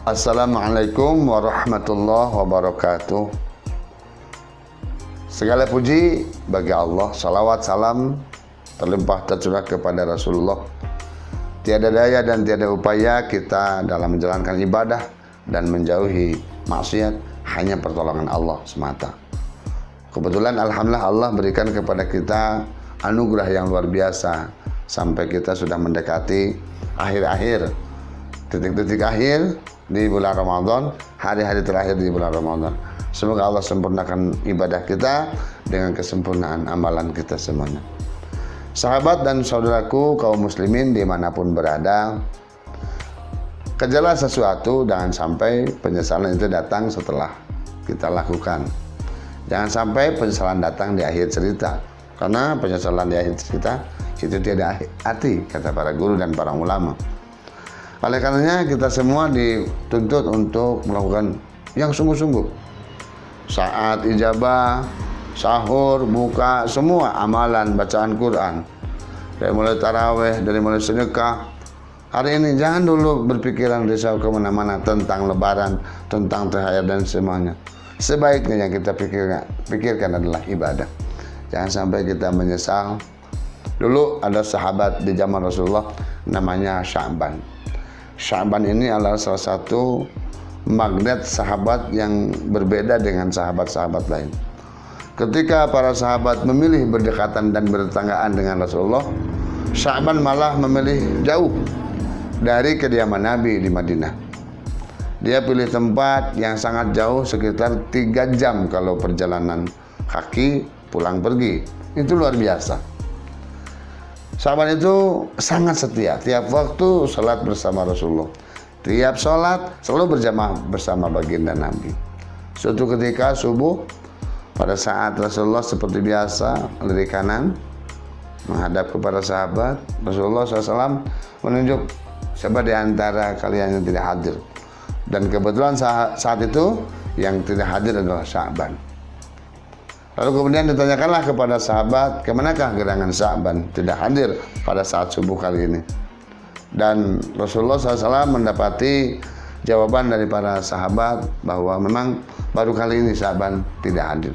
Assalamualaikum warahmatullahi wabarakatuh. Segala puji bagi Allah, salawat salam terlimpah tercurah kepada Rasulullah. Tiada daya dan tiada upaya kita dalam menjalankan ibadah dan menjauhi maksiat, hanya pertolongan Allah semata. Kebetulan alhamdulillah Allah berikan kepada kita anugerah yang luar biasa sampai kita sudah mendekati akhir-akhir, titik-titik akhir di bulan Ramadan, hari-hari terakhir di bulan Ramadan. Semoga Allah sempurnakan ibadah kita dengan kesempurnaan amalan kita semuanya. Sahabat dan saudaraku kaum muslimin dimanapun berada, kejarlah sesuatu, jangan sampai penyesalan itu datang setelah kita lakukan. Jangan sampai penyesalan datang di akhir cerita, karena penyesalan di akhir cerita itu tiada arti, kata para guru dan para ulama. Oleh karenanya kita semua dituntut untuk melakukan yang sungguh-sungguh. Saat ijabah, sahur, buka, semua amalan bacaan Quran, dari mulai taraweh, dari mulai sedekah. Hari ini jangan dulu berpikiran risau kemana-mana tentang lebaran, tentang THR dan semuanya. Sebaiknya yang kita pikirkan adalah ibadah. Jangan sampai kita menyesal. Dulu ada sahabat di zaman Rasulullah namanya Sya'ban. Sya'ban ini adalah salah satu magnet sahabat yang berbeda dengan sahabat-sahabat lain. Ketika para sahabat memilih berdekatan dan bertetanggaan dengan Rasulullah, Sya'ban malah memilih jauh dari kediaman Nabi di Madinah. Dia pilih tempat yang sangat jauh, sekitar 3 jam kalau perjalanan kaki pulang pergi. Itu luar biasa. Sahabat itu sangat setia, tiap waktu sholat bersama Rasulullah. Tiap sholat selalu berjamaah bersama baginda Nabi. Suatu ketika subuh, pada saat Rasulullah seperti biasa dari kanan menghadap kepada sahabat, Rasulullah SAW menunjuk siapa di antara kalian yang tidak hadir. Dan kebetulan saat itu yang tidak hadir adalah Sya'ban. Lalu kemudian ditanyakanlah kepada sahabat, kemanakah gerangan Sya'ban tidak hadir pada saat subuh kali ini. Dan Rasulullah SAW mendapati jawaban dari para sahabat bahwa memang baru kali ini Sya'ban tidak hadir.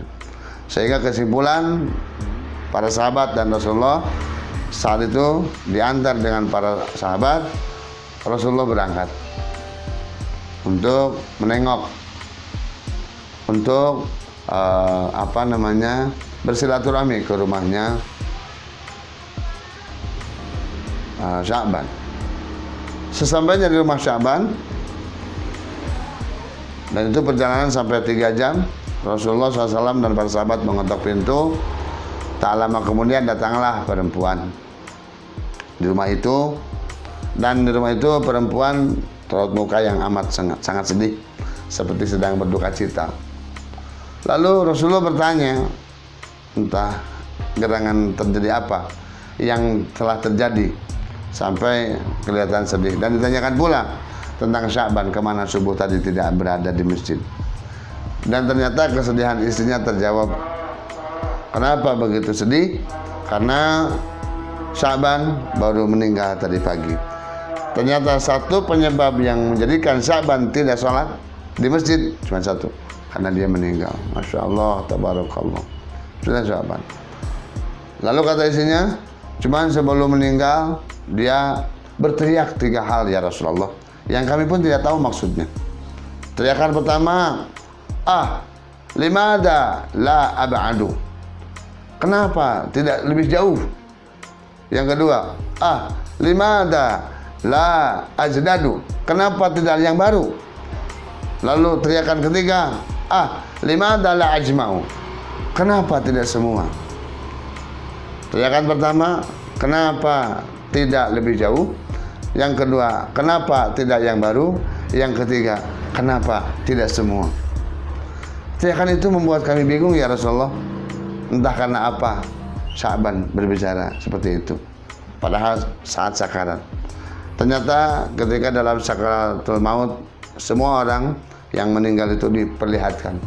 Sehingga kesimpulan para sahabat dan Rasulullah saat itu diantar dengan para sahabat, Rasulullah berangkat untuk menengok, untuk bersilaturahmi ke rumahnya Sya'ban. Sesampainya di rumah Sya'ban, dan itu perjalanan sampai 3 jam, Rasulullah SAW dan para sahabat mengetok pintu. Tak lama kemudian datanglah perempuan di rumah itu, dan di rumah itu perempuan raut muka yang amat sangat sedih, seperti sedang berduka cita. Lalu Rasulullah bertanya, entah gerangan terjadi apa yang telah terjadi sampai kelihatan sedih. Dan ditanyakan pula tentang Sya'ban, kemana subuh tadi tidak berada di masjid. Dan ternyata kesedihan istrinya terjawab. Kenapa begitu sedih? Karena Sya'ban baru meninggal tadi pagi. Ternyata satu penyebab yang menjadikan Sya'ban tidak sholat di masjid cuma satu, karena dia meninggal. Masya Allah, tabarakallah. Sudah Sya'ban. Lalu kata istrinya, cuman sebelum meninggal dia berteriak 3 hal ya Rasulullah, yang kami pun tidak tahu maksudnya. Teriakan pertama, limada la ab'adu, kenapa tidak lebih jauh. Yang kedua, limada la ajdadu, kenapa tidak yang baru. Lalu teriakan ketiga, limada la ajma'u, kenapa tidak semua. Teriakan pertama, kenapa tidak lebih jauh. Yang kedua, kenapa tidak yang baru. Yang ketiga, kenapa tidak semua. Teriakan itu membuat kami bingung ya Rasulullah, entah karena apa Sya'ban berbicara seperti itu, padahal saat sakarat. Ternyata ketika dalam sakaratul maut, semua orang yang meninggal itu diperlihatkan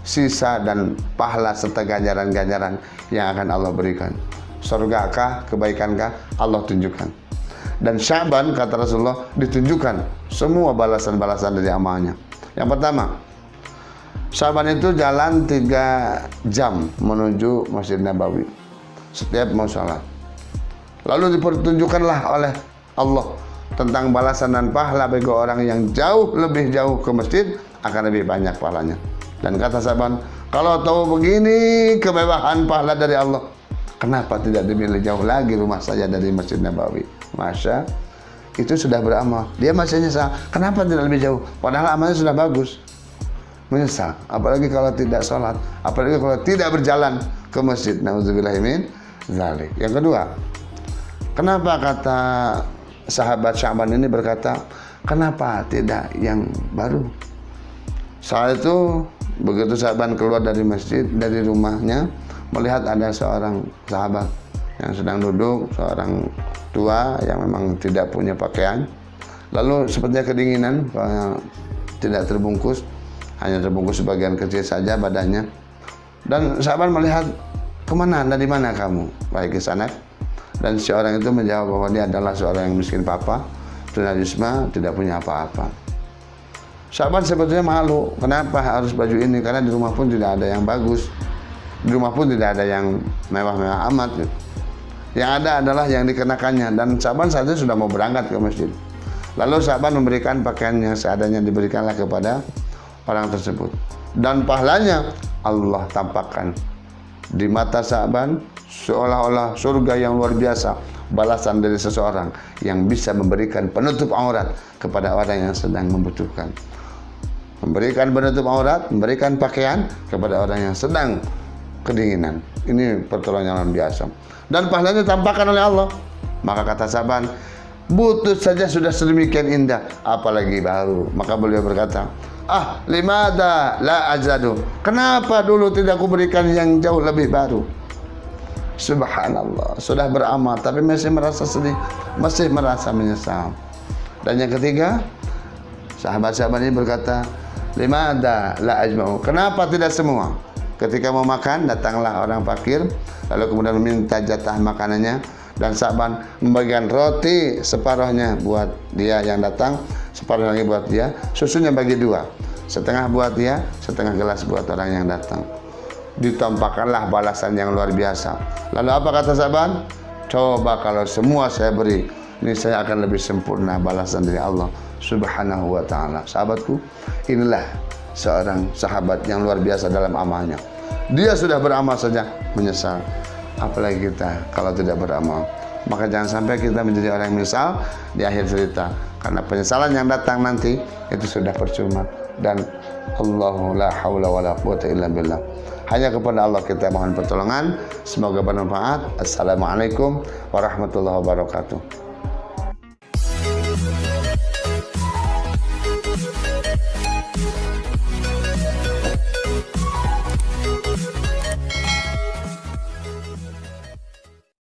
sisa dan pahala serta ganjaran-ganjaran yang akan Allah berikan. Surgakah, kebaikankah, Allah tunjukkan. Dan Sya'ban kata Rasulullah ditunjukkan semua balasan-balasan dari amalnya. Yang pertama, Sya'ban itu jalan 3 jam menuju Masjid Nabawi setiap mau sholat. Lalu dipertunjukkanlah oleh Allah tentang balasan dan pahala bagi orang yang lebih jauh ke masjid akan lebih banyak pahalanya. Dan kata Sya'ban, kalau tahu begini kemewahan pahala dari Allah, kenapa tidak dimilih jauh lagi rumah saya dari Masjid Nabawi? Masya, itu sudah beramal. Dia masih nyesal, kenapa tidak lebih jauh? Padahal amalnya sudah bagus. Menyesal, apalagi kalau tidak sholat, apalagi kalau tidak berjalan ke masjid. Nauzubillahi min dzalik. Yang kedua, kenapa kata sahabat Sya'ban ini berkata, kenapa tidak yang baru? Saat itu begitu Sya'ban keluar dari masjid, dari rumahnya, melihat ada seorang sahabat yang sedang duduk, seorang tua yang memang tidak punya pakaian, lalu sepertinya kedinginan, tidak terbungkus, hanya terbungkus sebagian kecil saja badannya. Dan Sya'ban melihat, kemana, dari mana kamu? Baik ke sana. Dan si orang itu menjawab bahwa dia adalah seorang yang miskin papa, tunawisma, tidak punya apa-apa. Sya'ban sebetulnya malu, kenapa harus baju ini? Karena di rumah pun tidak ada yang bagus, di rumah pun tidak ada yang mewah-mewah amat. Yang ada adalah yang dikenakannya. Dan Sya'ban saat itu sudah mau berangkat ke masjid. Lalu Sya'ban memberikan pakaian yang seadanya, diberikanlah kepada orang tersebut. Dan pahalanya Allah tampakkan di mata Sya'ban seolah-olah surga yang luar biasa, balasan dari seseorang yang bisa memberikan penutup aurat kepada orang yang sedang membutuhkan. Memberikan penutup aurat, memberikan pakaian kepada orang yang sedang kedinginan. Ini pertolongan yang luar biasa. Dan pahalanya tampakkan oleh Allah. Maka kata Sya'ban, butut saja sudah sedemikian indah, apalagi baru. Maka beliau berkata, limada la ajadu, kenapa dulu tidak kuberikan yang jauh lebih baru? Subhanallah, sudah beramal tapi masih merasa sedih, masih merasa menyesal. Dan yang ketiga, sahabat-sahabat ini berkata, limada la ajma'u, kenapa tidak semua? Ketika mau makan, datanglah orang fakir, lalu kemudian meminta jatah makanannya, dan Sya'ban membagikan roti separuhnya buat dia yang datang, separuh lagi buat dia, susunya bagi 2, setengah buat dia, setengah gelas buat orang yang datang. Ditampakkanlah balasan yang luar biasa. Lalu apa kata Sya'ban? Coba kalau semua saya beri, ini saya akan lebih sempurna balasan dari Allah Subhanahu wa ta'ala. Sahabatku, inilah seorang sahabat yang luar biasa dalam amalnya. Dia sudah beramal saja menyesal, apalagi kita kalau tidak beramal. Maka jangan sampai kita menjadi orang yang menyesal di akhir cerita, karena penyesalan yang datang nanti itu sudah percuma. Dan Allahu la haula wala quwata illa billah. Hanya kepada Allah kita mohon pertolongan. Semoga bermanfaat. Assalamualaikum warahmatullahi wabarakatuh.